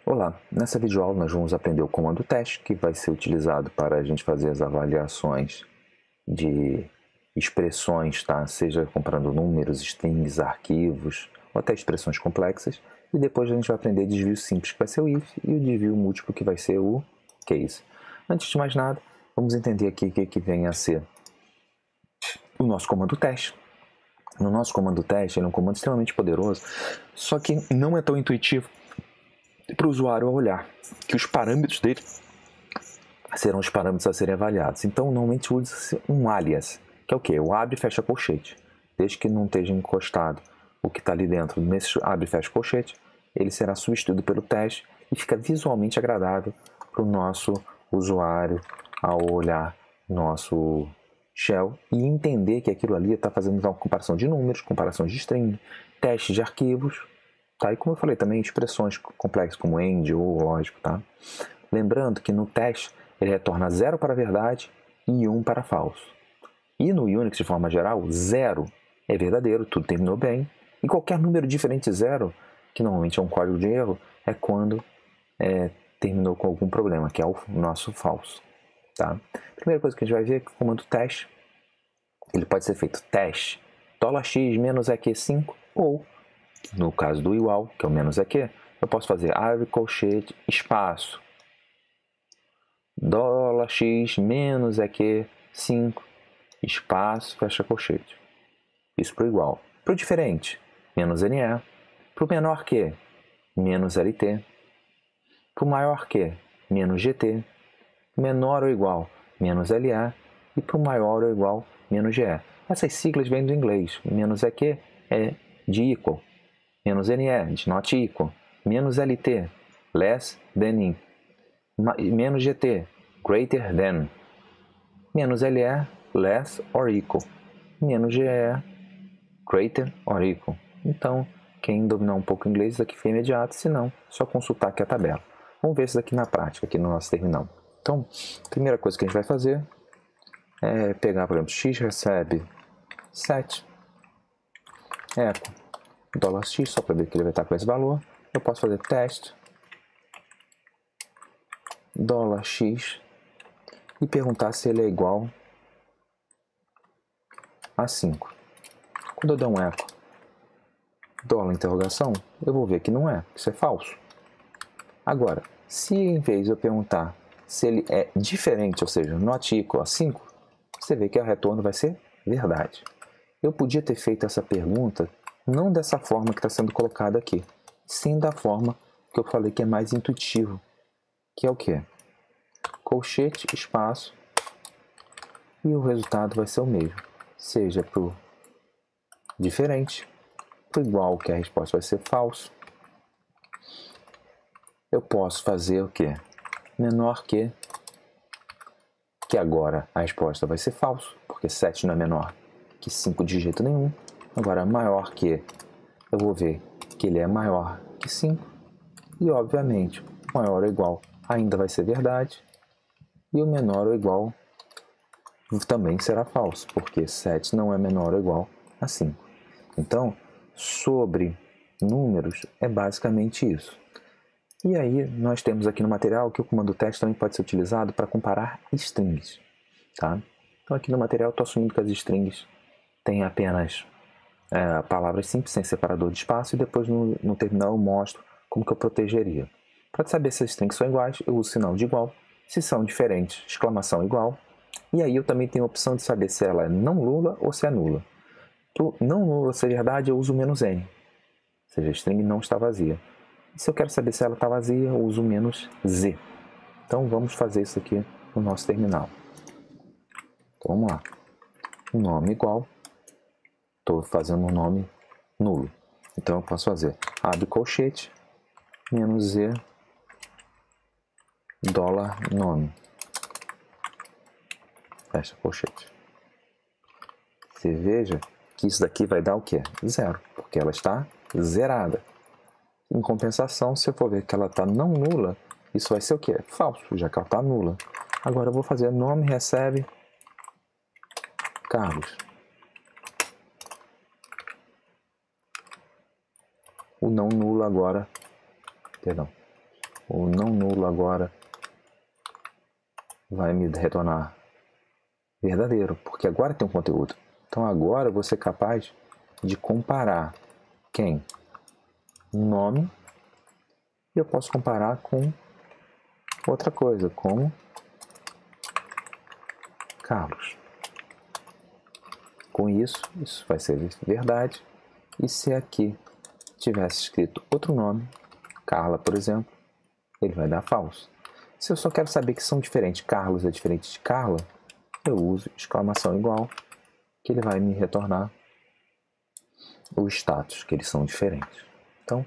Olá, nessa videoaula nós vamos aprender o comando teste, que vai ser utilizado para a gente fazer as avaliações de expressões, tá? Seja comparando números, strings, arquivos, ou até expressões complexas. E depois a gente vai aprender desvio simples, que vai ser o if, e o desvio múltiplo, que vai ser o case. Antes de mais nada, vamos entender aqui o que vem a ser o nosso comando teste. No nosso comando teste, ele é um comando extremamente poderoso, só que não é tão intuitivo para o usuário olhar, que os parâmetros dele serão os parâmetros a serem avaliados. Então, normalmente usa-se um alias, que é o quê? O abre e fecha colchete. Desde que não esteja encostado o que está ali dentro nesse abre e fecha colchete, ele será substituído pelo teste e fica visualmente agradável para o nosso usuário ao olhar nosso shell e entender que aquilo ali está fazendo uma comparação de números, comparação de string, teste de arquivos. Tá? E como eu falei também, expressões complexas como AND ou lógico. Tá? Lembrando que no teste ele retorna 0 para verdade e 1 para falso. E no Unix, de forma geral, 0 é verdadeiro, tudo terminou bem. E qualquer número diferente de 0, que normalmente é um código de erro, é quando terminou com algum problema, que é o nosso falso. Tá? Primeira coisa que a gente vai ver é que o comando teste ele pode ser feito teste $x menos EQ5 ou no caso do igual, que é o menos EQ, eu posso fazer abre colchete, espaço, $x menos EQ5, espaço, fecha colchete. Isso para o igual. Para o diferente, menos NE. Para o menor que, menos LT. Para o maior que, menos GT. Menor ou igual, menos LA. E para o maior ou igual, menos GE. Essas siglas vêm do inglês. Menos EQ é de equal. Menos NE, de not equal. Menos LT, less than in. Menos GT, greater than. Menos LE, less or equal. Menos GE, greater or equal. Então, quem dominar um pouco o inglês, isso aqui foi imediato. Se não, só consultar aqui a tabela. Vamos ver isso daqui na prática, aqui no nosso terminal. Então, a primeira coisa que a gente vai fazer é pegar, por exemplo, x recebe 7, eco $x, só para ver que ele vai estar com esse valor. Eu posso fazer teste $x e perguntar se ele é igual a 5. Quando eu der um eco $interrogação, eu vou ver que não é, isso é falso. Agora, se em vez de eu perguntar se ele é diferente, ou seja, not equal a 5, você vê que o retorno vai ser verdade. Eu podia ter feito essa pergunta não dessa forma que está sendo colocada aqui, sim da forma que eu falei que é mais intuitivo, que é o quê? Colchete, espaço, e o resultado vai ser o mesmo, seja para o diferente, para o igual, que a resposta vai ser falso. Eu posso fazer o quê? Menor que agora a resposta vai ser falso, porque 7 não é menor que 5 de jeito nenhum. Agora, maior que, eu vou ver que ele é maior que 5. E, obviamente, maior ou igual ainda vai ser verdade. E o menor ou igual também será falso, porque 7 não é menor ou igual a 5. Então, sobre números, é basicamente isso. E aí, nós temos aqui no material que o comando teste também pode ser utilizado para comparar strings. Tá? Então, aqui no material, eu estou assumindo que as strings têm apenas palavras simples, sem separador de espaço, e depois no terminal eu mostro como que eu protegeria. Para saber se as strings são iguais, eu uso o sinal de igual. Se são diferentes, exclamação igual. E aí eu também tenho a opção de saber se ela é não nula ou se é nula. Para não nula ser verdade, eu uso menos "n", ou seja, a string não está vazia. E se eu quero saber se ela está vazia, eu uso menos "z". Então vamos fazer isso aqui no nosso terminal. Então vamos lá. Nome igual. Estou fazendo um nome nulo. Então eu posso fazer abre colchete, menos "z", $nome. Fecha colchete. Você veja que isso daqui vai dar o quê? 0, porque ela está zerada. Em compensação, se eu for ver que ela está não nula, isso vai ser o quê? Falso, já que ela está nula. Agora eu vou fazer nome recebe Carlos. O não nulo agora, perdão, o não nulo agora vai me retornar verdadeiro, porque agora tem um conteúdo. Então agora eu vou ser capaz de comparar quem? Nome, e eu posso comparar com outra coisa, como Carlos. Com isso vai ser verdade. E se aqui tivesse escrito outro nome, Carla, por exemplo, ele vai dar falso. Se eu só quero saber que são diferentes, Carlos é diferente de Carla, eu uso exclamação igual, que ele vai me retornar o status, que eles são diferentes. Então,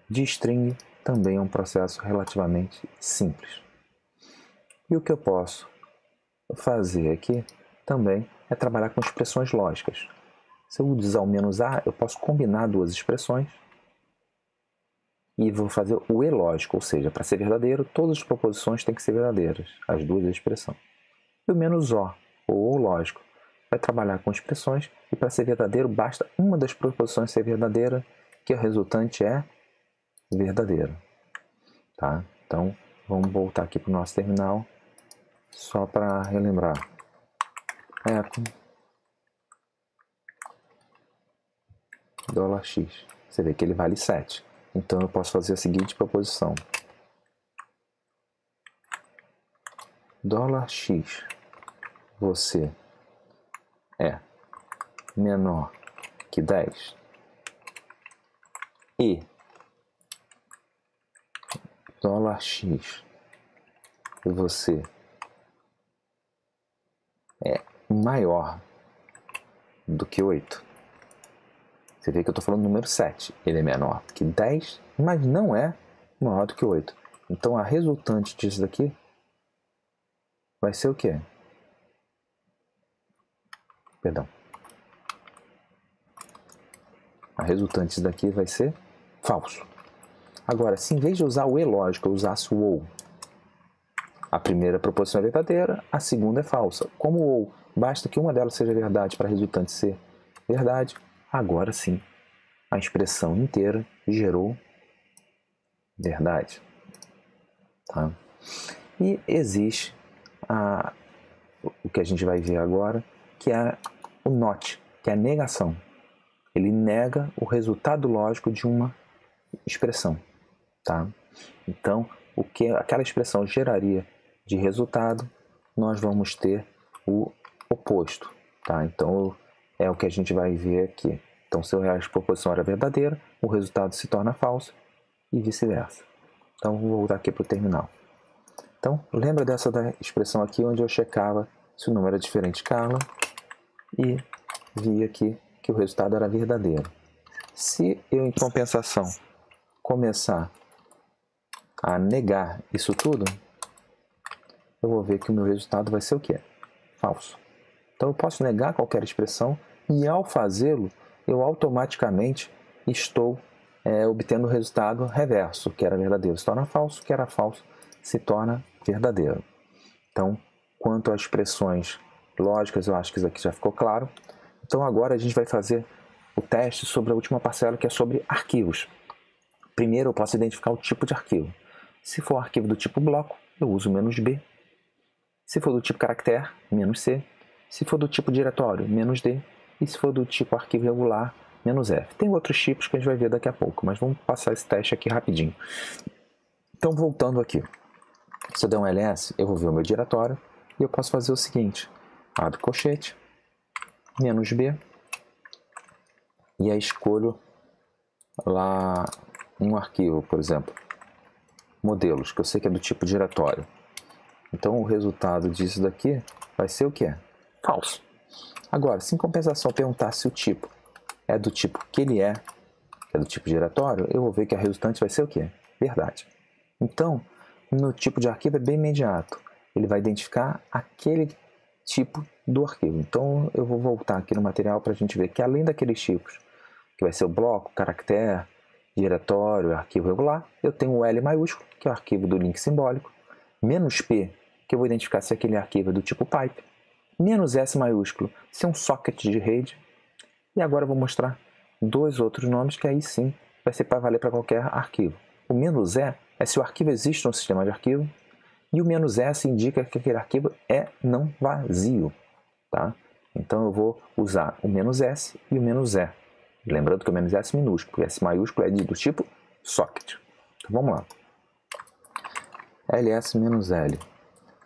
de string também é um processo relativamente simples. E o que eu posso fazer aqui também é trabalhar com expressões lógicas. Se eu usar o "-a", eu posso combinar duas expressões e vou fazer o "e" lógico, ou seja, para ser verdadeiro, todas as proposições têm que ser verdadeiras, as duas expressões. E o "-o", ou "o" lógico, vai trabalhar com expressões e para ser verdadeiro basta uma das proposições ser verdadeira, que o resultante é verdadeiro. Tá? Então, vamos voltar aqui para o nosso terminal, só para relembrar. Echo $x. Você vê que ele vale 7. Então eu posso fazer a seguinte proposição. $x, você é menor que 10 e $x, você é maior do que 8. Você vê que eu estou falando do número 7. Ele é menor que 10, mas não é maior do que 8. Então a resultante disso daqui vai ser o quê? Perdão. A resultante disso daqui vai ser falso. Agora, se em vez de usar o "e" lógico, eu usasse o "ou", a primeira proposição é verdadeira, a segunda é falsa. Como o "ou", basta que uma delas seja verdade para a resultante ser verdade, agora sim, a expressão inteira gerou verdade. Tá? E existe o que a gente vai ver agora, que é o not, que é a negação. Ele nega o resultado lógico de uma expressão. Tá? Então, o que aquela expressão geraria de resultado, nós vamos ter o oposto. Tá? Então, é o que a gente vai ver aqui. Então, se a proposição era verdadeira, o resultado se torna falso e vice-versa. Então, vou voltar aqui para o terminal. Então, lembra dessa expressão aqui onde eu checava se o número era diferente de Carla e via aqui que o resultado era verdadeiro. Se eu, em compensação, começar a negar isso tudo, eu vou ver que o meu resultado vai ser o quê? Falso. Então, eu posso negar qualquer expressão e, ao fazê-lo, eu automaticamente estou obtendo o resultado reverso, que era verdadeiro se torna falso, que era falso se torna verdadeiro. Então, quanto às expressões lógicas, eu acho que isso aqui já ficou claro. Então, agora a gente vai fazer o teste sobre a última parcela, que é sobre arquivos. Primeiro, eu posso identificar o tipo de arquivo. Se for arquivo do tipo bloco, eu uso "-b". Se for do tipo caractere, "-c". Se for do tipo diretório, "-d". E se for do tipo arquivo regular, "-f". Tem outros tipos que a gente vai ver daqui a pouco, mas vamos passar esse teste aqui rapidinho. Então, voltando aqui. Se eu der um ls, eu vou ver o meu diretório e eu posso fazer o seguinte. Abre colchete, "-b", e aí escolho lá um arquivo, por exemplo, modelos, que eu sei que é do tipo diretório. Então, o resultado disso daqui vai ser o quê? Falso. Agora, se em compensação perguntar se o tipo é do tipo que ele é, que é do tipo diretório, eu vou ver que a resultante vai ser o quê? Verdade. Então, no tipo de arquivo é bem imediato. Ele vai identificar aquele tipo do arquivo. Então, eu vou voltar aqui no material para a gente ver que além daqueles tipos, que vai ser o bloco, caractere, diretório, arquivo regular, eu tenho o L maiúsculo, que é o arquivo do link simbólico, "-p", que eu vou identificar se aquele arquivo é do tipo pipe, "-s maiúsculo, se é um socket de rede, e agora eu vou mostrar dois outros nomes que aí sim vai ser para valer para qualquer arquivo. O "-e" é é se o arquivo existe no sistema de arquivo, e o "-s" indica que aquele arquivo é não vazio, tá? Então eu vou usar o "-s" e o "-e". Lembrando que o "-s" é minúsculo, porque S maiúsculo é do tipo socket. Então vamos lá. ls-l.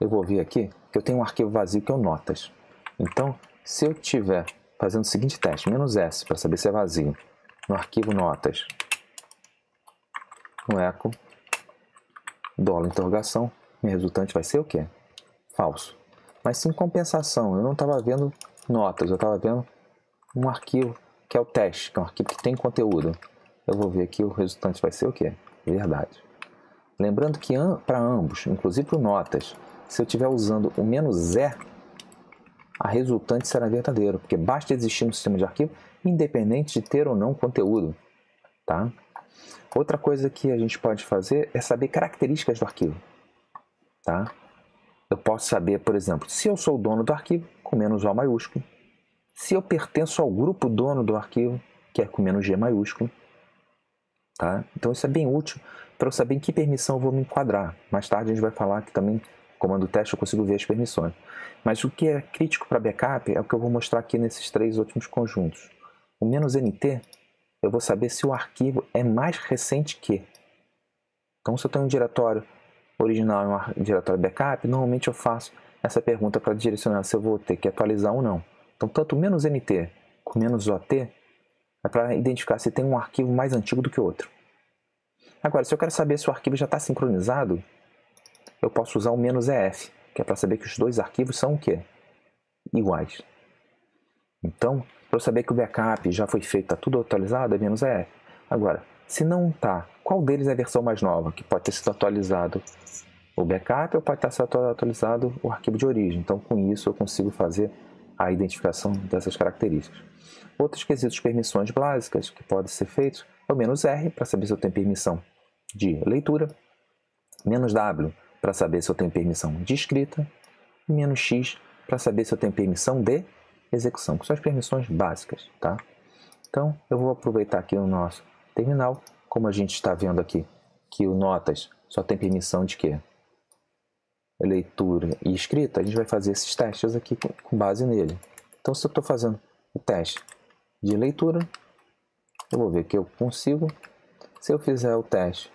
Eu vou ver aqui que eu tenho um arquivo vazio que é o notas. Então, se eu estiver fazendo o seguinte teste, "-s", para saber se é vazio, no arquivo notas, no eco, $, minha resultante vai ser o quê? Falso. Mas se em compensação eu não estava vendo notas, eu estava vendo um arquivo que é o teste, que é um arquivo que tem conteúdo, eu vou ver que o resultante vai ser o quê? Verdade. Lembrando que para ambos, inclusive para o notas, se eu estiver usando o "-e", a resultante será verdadeira, porque basta existir no sistema de arquivo, independente de ter ou não conteúdo, tá? Outra coisa que a gente pode fazer é saber características do arquivo, tá? Eu posso saber, por exemplo, se eu sou o dono do arquivo, com "-O" maiúsculo, se eu pertenço ao grupo dono do arquivo, que é com "-G" maiúsculo, tá? Então isso é bem útil para eu saber em que permissão eu vou me enquadrar. Mais tarde a gente vai falar que também, comando teste, eu consigo ver as permissões. Mas o que é crítico para backup é o que eu vou mostrar aqui nesses 3 últimos conjuntos. O "-NT", eu vou saber se o arquivo é mais recente que. Então, se eu tenho um diretório original e um diretório backup, normalmente eu faço essa pergunta para direcionar se eu vou ter que atualizar ou não. Então, tanto o "-NT com o "-OT é para identificar se tem um arquivo mais antigo do que o outro. Agora, se eu quero saber se o arquivo já está sincronizado, eu posso usar o "-EF, que é para saber que os dois arquivos são o quê? Iguais. Então, para eu saber que o backup já foi feito, está tudo atualizado, é "-EF. Agora, se não está, qual deles é a versão mais nova, que pode ter sido atualizado o backup ou pode ter sido atualizado o arquivo de origem? Então, com isso, eu consigo fazer a identificação dessas características. Outros quesitos de permissões básicas que podem ser feitos é o "-R, para saber se eu tenho permissão de leitura, "-W, para saber se eu tenho permissão de escrita, e "-X, para saber se eu tenho permissão de execução, que são as permissões básicas, tá? Então, eu vou aproveitar aqui no nosso terminal, como a gente está vendo aqui, que o notas só tem permissão de quê? Leitura e escrita, a gente vai fazer esses testes aqui com base nele. Então, se eu estou fazendo o teste de leitura, eu vou ver que eu consigo. Se eu fizer o teste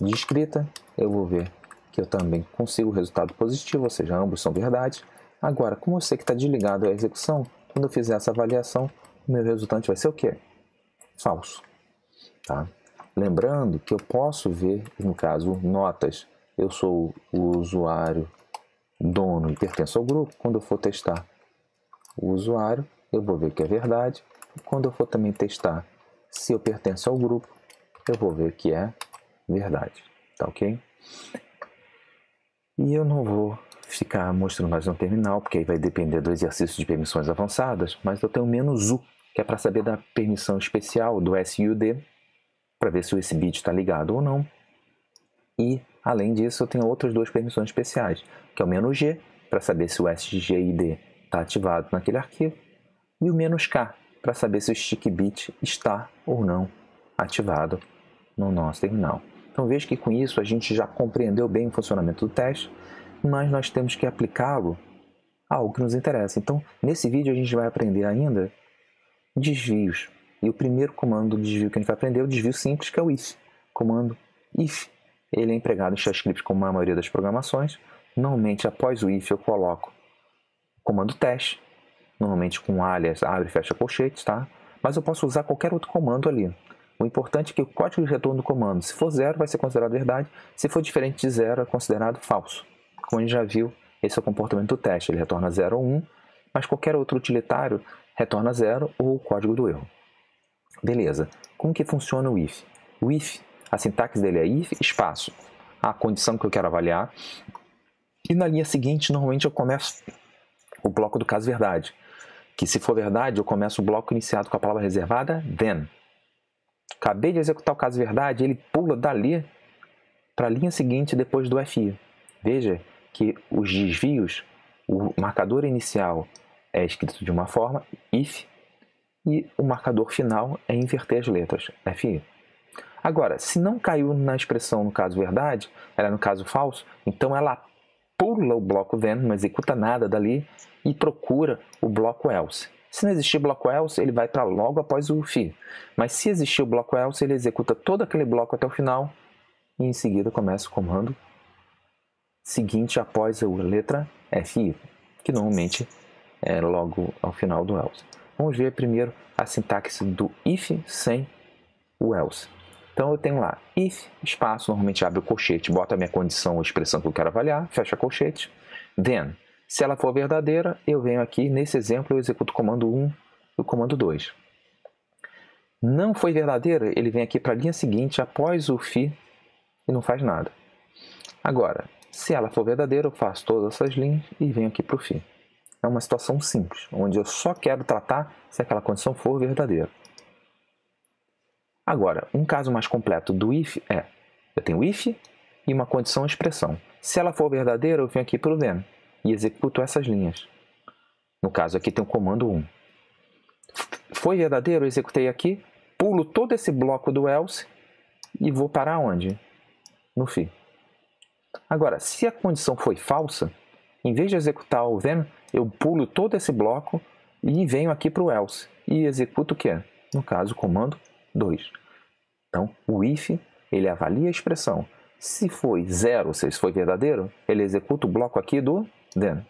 de escrita, eu vou ver que eu também consigo o resultado positivo, ou seja, ambos são verdade. Agora, como eu sei que está desligado a execução, quando eu fizer essa avaliação, o meu resultante vai ser o quê? Falso. Tá? Lembrando que eu posso ver, no caso, notas, eu sou o usuário dono e pertenço ao grupo. Quando eu for testar o usuário, eu vou ver que é verdade. Quando eu for também testar se eu pertenço ao grupo, eu vou ver que é verdade. Tá ok? E eu não vou ficar mostrando mais no terminal, porque aí vai depender do exercício de permissões avançadas, mas eu tenho "-U, que é para saber da permissão especial do SUD, para ver se esse bit está ligado ou não. E, além disso, eu tenho outras 2 permissões especiais, que é o "-G, para saber se o SGID está ativado naquele arquivo, e o "-K, para saber se o stick bit está ou não ativado no nosso terminal. Então veja que com isso a gente já compreendeu bem o funcionamento do teste, mas nós temos que aplicá-lo a algo que nos interessa. Então, nesse vídeo a gente vai aprender ainda desvios. E o primeiro comando de desvio que a gente vai aprender é o desvio simples, que é o if. Comando if. Ele é empregado em shell script como a maioria das programações. Normalmente, após o if, eu coloco o comando teste, normalmente com alias, abre e fecha colchetes, tá? Mas eu posso usar qualquer outro comando ali. O importante é que o código de retorno do comando, se for 0, vai ser considerado verdade. Se for diferente de 0, é considerado falso. Como a gente já viu, esse é o comportamento do teste. Ele retorna 0 ou 1, mas qualquer outro utilitário retorna 0 ou o código do erro. Beleza. Como que funciona o if? O if, a sintaxe dele é if, espaço, a condição que eu quero avaliar. E na linha seguinte, normalmente eu começo o bloco do caso verdade. Que se for verdade, eu começo o bloco iniciado com a palavra reservada, then. Acabei de executar o caso verdade, ele pula dali para a linha seguinte depois do FI. Veja que os desvios, o marcador inicial é escrito de uma forma, if, e o marcador final é inverter as letras, FI. Agora, se não caiu na expressão no caso verdade, ela é no caso falso, então ela pula o bloco then, não executa nada dali e procura o bloco else. Se não existir bloco else, ele vai para logo após o if. Mas se existir o bloco else, ele executa todo aquele bloco até o final e em seguida começa o comando seguinte após a letra fi, que normalmente é logo ao final do else. Vamos ver primeiro a sintaxe do if sem o else. Então eu tenho lá if, espaço, normalmente abre o colchete, bota a minha condição ou expressão que eu quero avaliar, fecha colchete, then. Se ela for verdadeira, eu venho aqui, nesse exemplo, eu executo o comando 1 e o comando 2. Não foi verdadeira, ele vem aqui para a linha seguinte, após o if, e não faz nada. Agora, se ela for verdadeira, eu faço todas essas linhas e venho aqui para o if. É uma situação simples, onde eu só quero tratar se aquela condição for verdadeira. Agora, um caso mais completo do if é, eu tenho if e uma condição expressão. Se ela for verdadeira, eu venho aqui para o then e executo essas linhas. No caso aqui tem o comando 1. Foi verdadeiro, eu executei aqui, pulo todo esse bloco do else e vou parar onde? No if. Agora, se a condição foi falsa, em vez de executar o then, eu pulo todo esse bloco e venho aqui para o else e executo o que? No caso, o comando 2. Então, o if, ele avalia a expressão. Se foi 0, ou seja, se foi verdadeiro, ele executa o bloco aqui do then.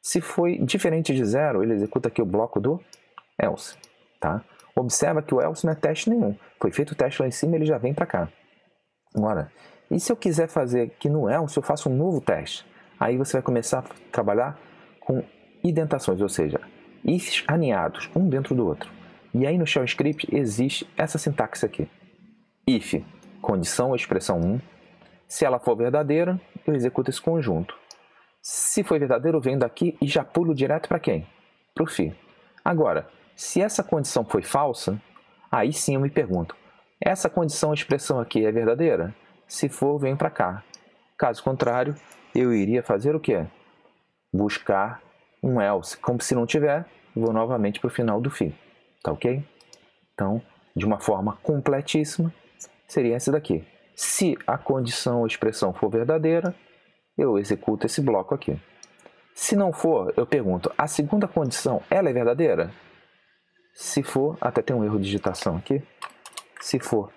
Se foi diferente de 0, ele executa aqui o bloco do else. Tá? Observa que o else não é teste nenhum. Foi feito o teste lá em cima, ele já vem para cá. Agora, e se eu quiser fazer aqui no else, eu faço um novo teste. Aí você vai começar a trabalhar com identações, ou seja, ifs aninhados, um dentro do outro. E aí no shell script existe essa sintaxe aqui. If, condição ou expressão 1. Se ela for verdadeira, eu executo esse conjunto. Se for verdadeiro, eu venho daqui e já pulo direto para quem? Para o if. Agora, se essa condição foi falsa, aí sim eu me pergunto, essa condição ou expressão aqui é verdadeira? Se for, eu venho para cá. Caso contrário, eu iria fazer o quê? Buscar um else. Como se não tiver, vou novamente para o final do if. Tá ok? Então, de uma forma completíssima, seria essa daqui. Se a condição ou expressão for verdadeira, eu executo esse bloco aqui. Se não for, eu pergunto, a segunda condição, ela é verdadeira? Se for, até tem um erro de digitação aqui. Se for,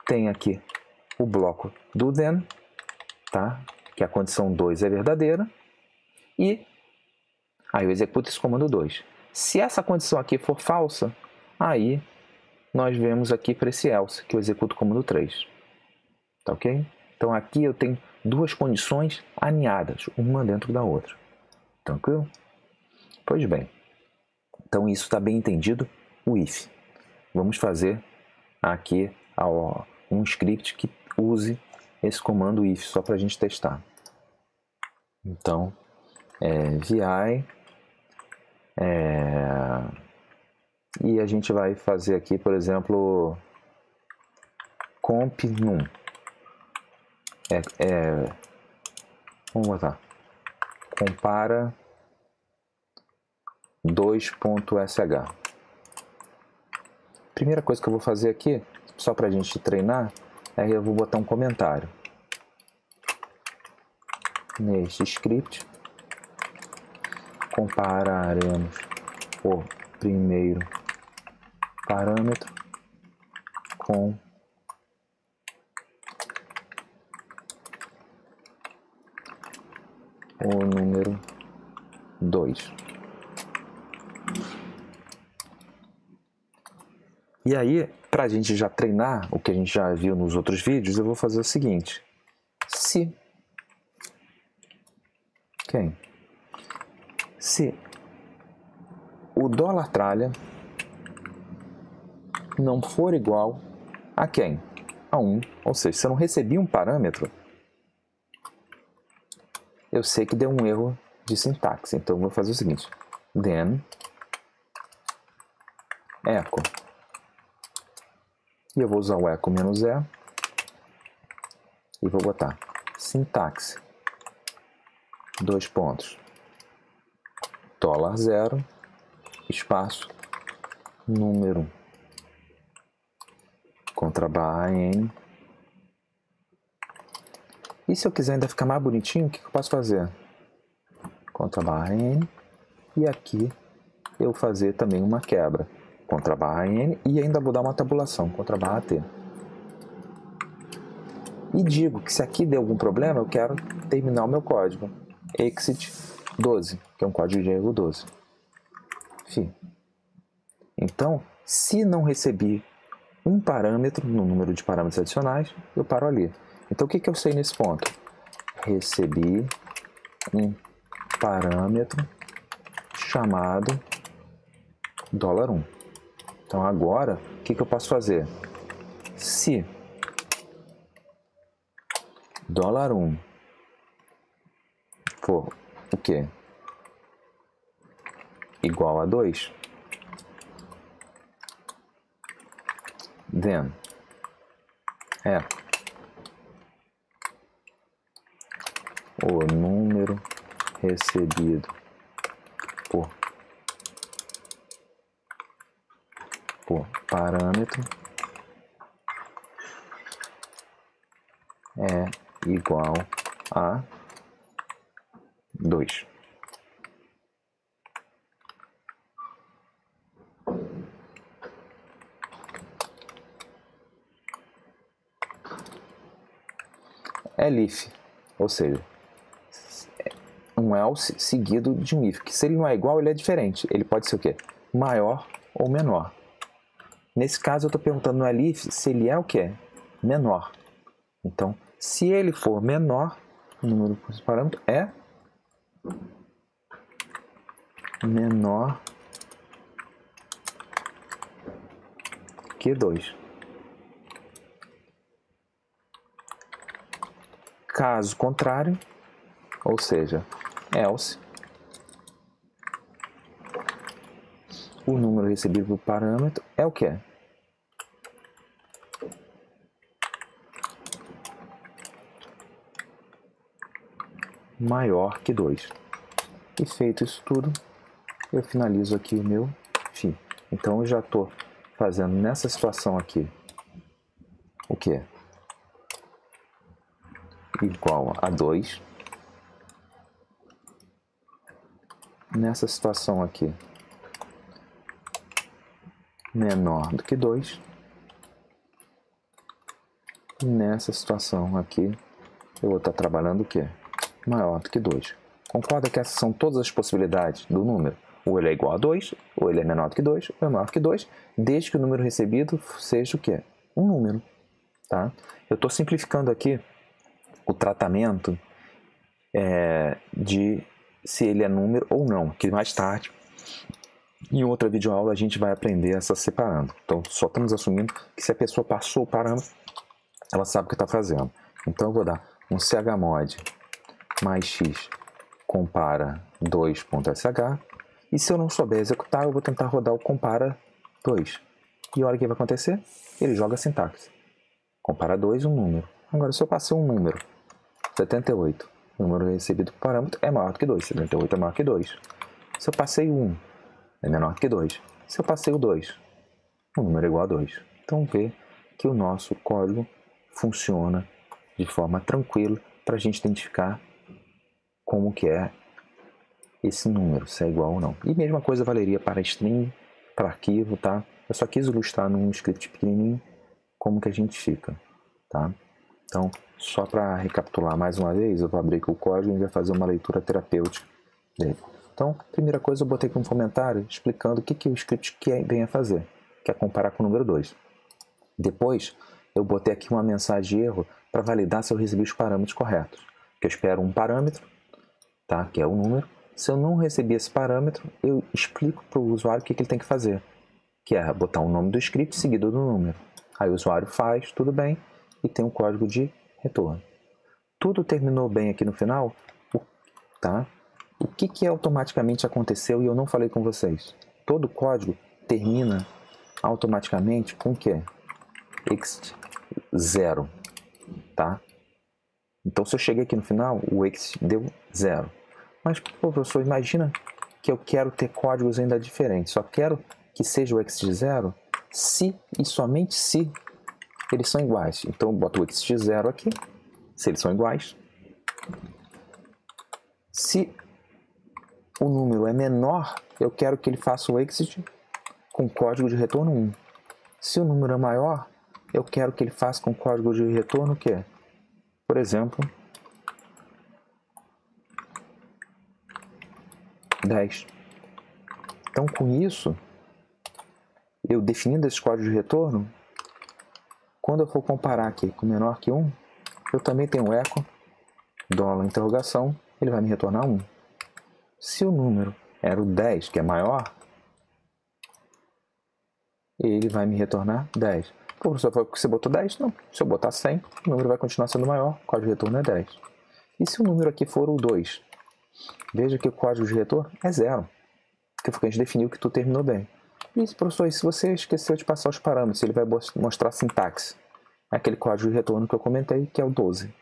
tem aqui o bloco do then, tá? Que a condição 2 é verdadeira. E aí eu executo esse comando 2. Se essa condição aqui for falsa, aí nós vemos aqui para esse else, que eu executo o comando 3. Tá ok? Então aqui eu tenho duas condições aninhadas, uma dentro da outra. Tranquilo? Pois bem. Então isso está bem entendido, o if. Vamos fazer aqui um script que use esse comando if, só para a gente testar. Então, vi e a gente vai fazer aqui, por exemplo, comp num. Vamos botar. Compara 2.sh. Primeira coisa que eu vou fazer aqui, só para a gente treinar, é eu vou botar um comentário. Neste script, compararemos o primeiro parâmetro com o número 2. E aí, para a gente já treinar o que a gente já viu nos outros vídeos, eu vou fazer o seguinte. Se o dólar tralha não for igual a quem? A 1. Ou seja, se eu não recebi um parâmetro, eu sei que deu um erro de sintaxe. Então eu vou fazer o seguinte. Then echo. E eu vou usar o echo menos "e" e vou botar sintaxe, dois pontos, $0, espaço, número, contrabarra em E se eu quiser ainda ficar mais bonitinho, o que eu posso fazer? Ctrl+N, e aqui eu fazer também uma quebra. Ctrl+N, e ainda vou dar uma tabulação, Ctrl+T. E digo que se aqui der algum problema, eu quero terminar o meu código. Exit 12, que é um código de erro 12. Enfim. Então, se não recebi um parâmetro no número de parâmetros adicionais, eu paro ali. Então, o que eu sei nesse ponto? Recebi um parâmetro chamado $1. Então, agora, o que eu posso fazer? Se $1 for o quê? Igual a 2, then o número recebido por parâmetro é igual a 2. Elif, ou seja, um else seguido de um if, que se ele não é igual, ele é diferente. Ele pode ser o quê? Maior ou menor. Nesse caso, eu estou perguntando no elif se ele é o quê? Menor. Então, se ele for menor, o número de parâmetro é menor que 2. Caso contrário, ou seja, else, o número recebido do parâmetro é o que? Maior que 2. E feito isso tudo, eu finalizo aqui o meu fim. Então eu já estou fazendo nessa situação aqui o que? Igual a 2. Nessa situação aqui, menor do que 2. E nessa situação aqui, eu vou estar trabalhando o quê? Maior do que 2. Concorda que essas são todas as possibilidades do número? Ou ele é igual a 2, ou ele é menor do que 2, ou é maior do que 2, desde que o número recebido seja o quê? Um número. Tá? Eu estou simplificando aqui o tratamento de se ele é número ou não, que mais tarde, em outra videoaula, a gente vai aprender essa separando. Então, só estamos assumindo que se a pessoa passou o parâmetro, ela sabe o que está fazendo. Então, eu vou dar um chmod mais x compara 2.sh, e se eu não souber executar, eu vou tentar rodar o compara 2. E olha o que vai acontecer, ele joga a sintaxe. Compara 2, um número. Agora, se eu passei um número, 78, o número recebido por parâmetro é maior do que 2. 78 é maior que 2. Se eu passei 1, é menor do que 2. Se eu passei o 2, o número é igual a 2. Então, vê que o nosso código funciona de forma tranquila para a gente identificar como que é esse número, se é igual ou não. E mesma coisa valeria para string, para arquivo, tá? Eu só quis ilustrar num script pequenininho como que a gente fica, tá? Então, só para recapitular mais uma vez, eu vou abrir aqui o código e vai fazer uma leitura terapêutica dele. Então, primeira coisa, eu botei aqui um comentário explicando o que o script vem a fazer, que é comparar com o número 2. Depois, eu botei aqui uma mensagem de erro para validar se eu recebi os parâmetros corretos. Que eu espero um parâmetro, tá? Que é o número. Se eu não receber esse parâmetro, eu explico para o usuário o que ele tem que fazer, que é botar o nome do script seguido do número. Aí o usuário faz, tudo bem, e tem um código de retorno. Tudo terminou bem aqui no final, tá? O que automaticamente aconteceu e eu não falei com vocês? Todo código termina automaticamente com o quê? Exit 0, tá? Então, se eu cheguei aqui no final, o exit deu 0. Mas, pô, professor, imagina que eu quero ter códigos ainda diferentes. Só quero que seja o exit 0 se e somente se eles são iguais. Então, eu boto o exit 0 aqui. Se eles são iguais, Se o número é menor, eu quero que ele faça o exit com código de retorno 1. Se o número é maior, eu quero que ele faça com código de retorno o quê? Por exemplo, 10. Então, com isso, eu definindo esse código de retorno, quando eu for comparar aqui com menor que 1, eu também tenho o echo, dólar interrogação, ele vai me retornar 1. Se o número era o 10, que é maior, ele vai me retornar 10. Pô, professor, foi porque você botou 10? Não. Se eu botar 100, o número vai continuar sendo maior, o código de retorno é 10. E se o número aqui for o 2? Veja que o código de retorno é 0, porque a gente definiu que tudo terminou bem. E, professor, se você esqueceu de passar os parâmetros, ele vai mostrar a sintaxe. Aquele código de retorno que eu comentei, que é o 12.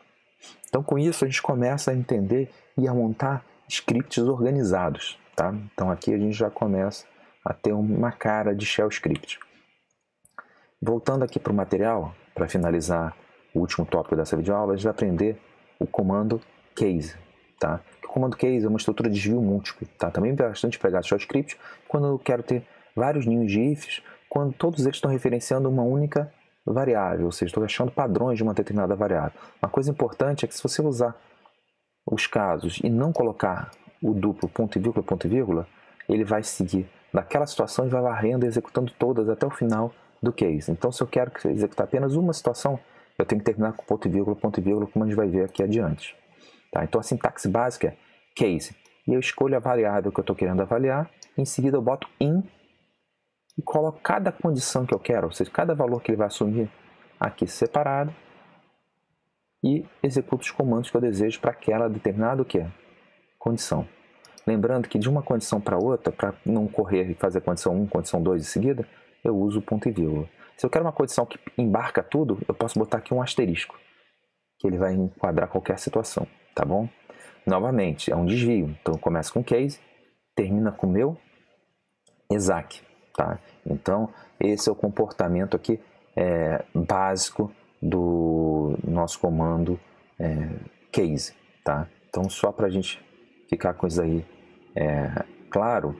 Então, com isso, a gente começa a entender e a montar scripts organizados. Tá? Então, aqui a gente já começa a ter uma cara de shell script. Voltando aqui para o material, para finalizar o último tópico dessa videoaula, a gente vai aprender o comando case. Tá? O comando case é uma estrutura de desvio múltiplo. Tá? Também bastante empregado shell script quando eu quero ter vários ninhos de ifs, quando todos eles estão referenciando uma única variável, ou seja, estou achando padrões de uma determinada variável. Uma coisa importante é que se você usar os casos e não colocar o duplo ponto e vírgula, ele vai seguir naquela situação e vai varrendo e executando todas até o final do case. Então, se eu quero executar apenas uma situação, eu tenho que terminar com ponto e vírgula, como a gente vai ver aqui adiante. Tá? Então, a sintaxe básica é case. E eu escolho a variável que eu estou querendo avaliar, em seguida eu boto in e coloco cada condição que eu quero, ou seja, cada valor que ele vai assumir aqui separado, e executo os comandos que eu desejo para aquela determinada condição. Lembrando que de uma condição para outra, para não correr e fazer condição 1, condição 2 em seguida, eu uso o ponto e vírgula. Se eu quero uma condição que embarca tudo, eu posso botar aqui um asterisco, que ele vai enquadrar qualquer situação, tá bom? Novamente, é um desvio. Então, eu começo com case, termina com meu exec. Tá? Então, esse é o comportamento aqui básico do nosso comando case. Tá? Então, só para a gente ficar com isso aí claro,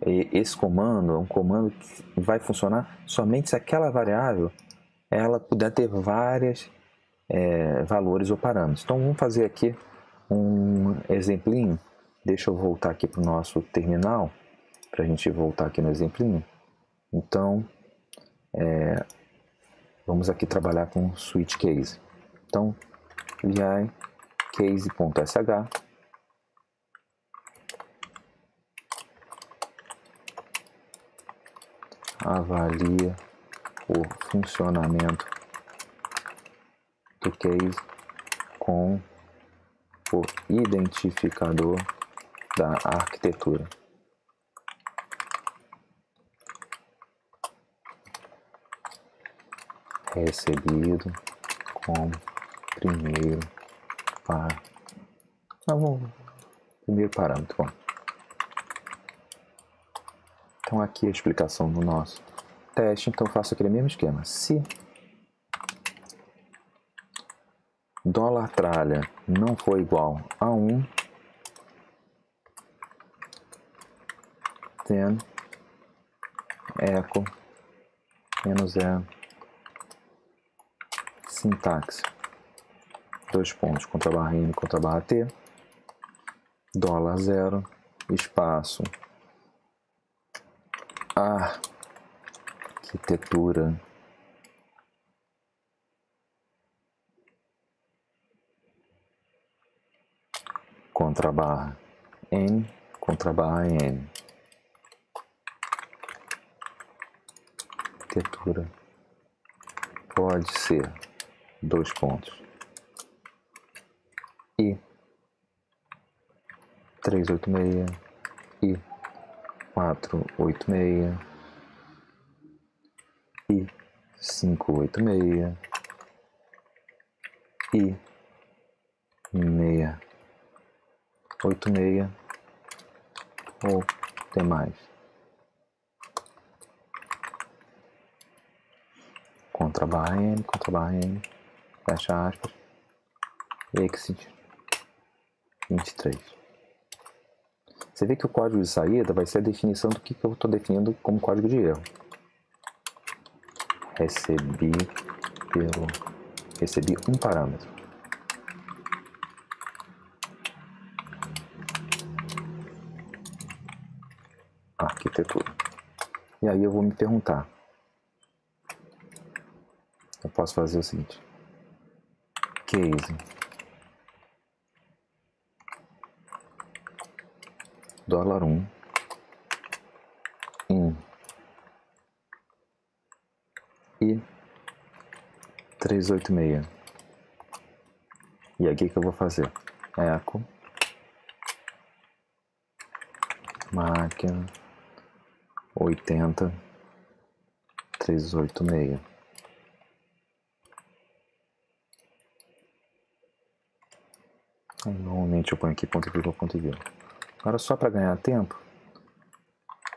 esse comando é um comando que vai funcionar somente se aquela variável ela puder ter vários valores ou parâmetros. Então, vamos fazer aqui um exemplinho. Deixa eu voltar aqui para o nosso terminal, para a gente voltar aqui no exemplinho. Então, vamos aqui trabalhar com switch case. Então, vi case.sh avalia o funcionamento do case com o identificador da arquitetura. Recebido como primeiro parâmetro. Bom. Então aqui a explicação do nosso teste. Então eu faço aquele mesmo esquema. Se $tralha não for igual a 1, then echo -0 sintaxe, dois pontos, contra barra N, contra barra T, $0, espaço, arquitetura, contra barra N, contra barra N, arquitetura pode ser dois pontos e 386 e 486 e 586 e 686 ou demais. Contra barra N, fecha aspas, exit 23. Você vê que o código de saída vai ser a definição do que eu estou definindo como código de erro. Recebi um parâmetro. Arquitetura. E aí eu vou me perguntar. Eu posso fazer o seguinte. Case. $1 in e 386. E aqui que eu vou fazer? Echo máquina 80 386. Normalmente eu ponho aqui ponto vírgula, ponto vírgula. Agora, só para ganhar tempo,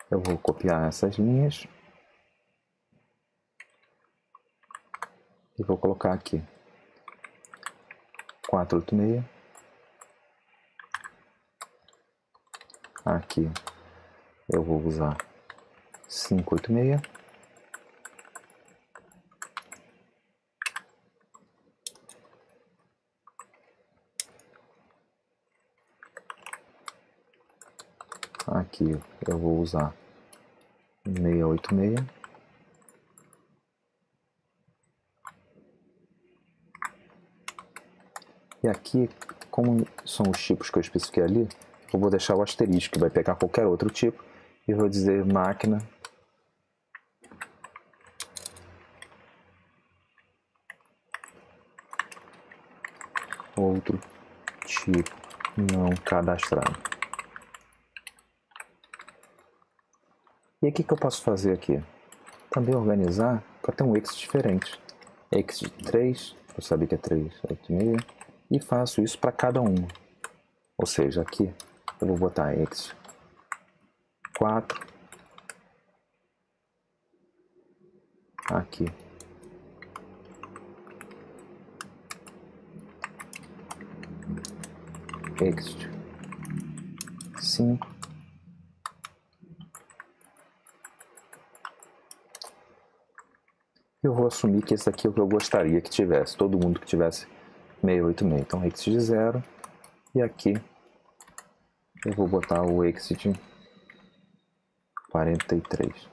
eu vou copiar essas linhas e vou colocar aqui 486. Aqui eu vou usar 586. Aqui eu vou usar 686. E aqui, como são os tipos que eu especifiquei ali, eu vou deixar o asterisco, que vai pegar qualquer outro tipo, e vou dizer máquina outro tipo não cadastrado. E o que eu posso fazer aqui? Também organizar para ter um exit diferente. Exit 3, eu sabia que é 386, e faço isso para cada uma. Ou seja, aqui eu vou botar exit 4, aqui exit 5, eu vou assumir que esse aqui é o que eu gostaria que tivesse, todo mundo que tivesse 686. Então exit de 0, e aqui eu vou botar o exit 43.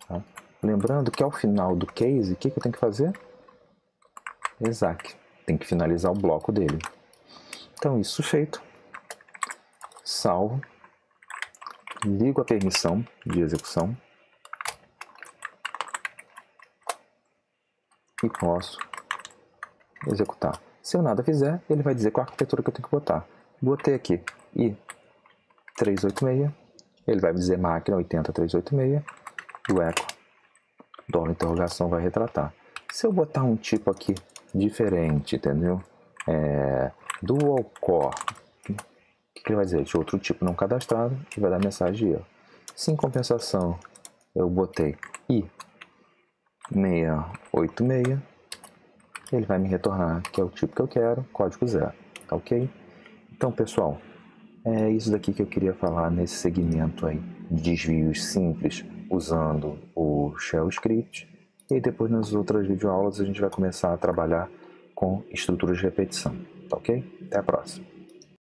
Tá? Lembrando que ao final do case, o que eu tenho que fazer? Exac. Tem que finalizar o bloco dele. Então, isso feito, salvo, ligo a permissão de execução e posso executar. Se eu nada fizer, ele vai dizer qual a arquitetura que eu tenho que botar. Botei aqui i 386, ele vai me dizer máquina 80 386, do eco, dólar interrogação vai retratar. Se eu botar um tipo aqui diferente, entendeu? Dual core, o que ele vai dizer? De outro tipo não cadastrado, e vai dar mensagem de erro. Se em compensação eu botei i 686, ele vai me retornar que é o tipo que eu quero, código 0, tá ok? Então, pessoal, é isso daqui que eu queria falar nesse segmento aí de desvios simples usando o Shell Script, e depois nas outras videoaulas a gente vai começar a trabalhar com estruturas de repetição, tá ok? Até a próxima!